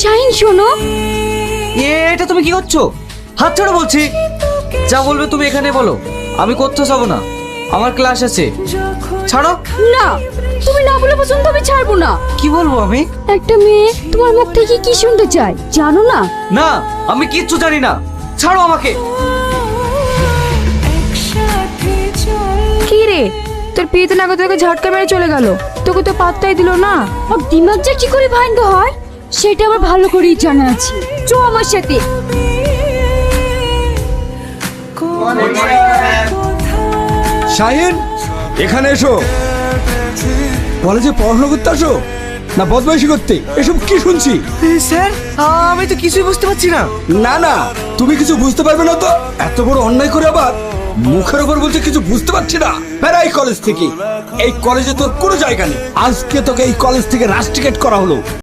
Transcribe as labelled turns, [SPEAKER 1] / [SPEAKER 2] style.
[SPEAKER 1] শাহিন শোনো।
[SPEAKER 2] এটা তুমি কি করছো? হাত ছাড়ো বলছি। যা বলবে তুমি এখানে বলো, আমি কোথাও যাবো না, আমার ক্লাস আছে। ছাড়ো।
[SPEAKER 1] না, তুমি না বলে পর্যন্ত আমি ছাড়বো না।
[SPEAKER 2] কি বলবো আমি?
[SPEAKER 1] একটা মেয়ে তোমার মুখ থেকে কি শুনতে চায় জানো না?
[SPEAKER 2] না, আমি কিচ্ছু জানি না, ছাড়ো আমাকে।
[SPEAKER 3] কি রে, তোর পিতে নাকি তোকে ঝটকা মেরে চলে গেল, তোকে তো পাত্তাই দিল না।
[SPEAKER 1] আর দিমাগ যে কি করে ভাঙ্গ হয় সেটা আমার ভালো করেই জানা আছে। চো আমার সাথে।
[SPEAKER 4] শাহিন, এখানে এসো। কলেজে পড়াশোনা করতে আসো না বদমাইশি করতে? এসব কি শুনছি?
[SPEAKER 2] স্যার, আমি তো কিছুই বুঝতে পারছি না।
[SPEAKER 4] না না, তুমি কিছু বুঝতে পারবে না তো? এত বড় অন্যায় করে আবার মুখের উপর বলছে কিছু বুঝতে পারছি না। বেড়াই কলেজ থেকে। এই কলেজে তোর কোনো জায়গা নেই। আজকে তোকে এই কলেজ থেকে রাস্টিকেট করা হলো।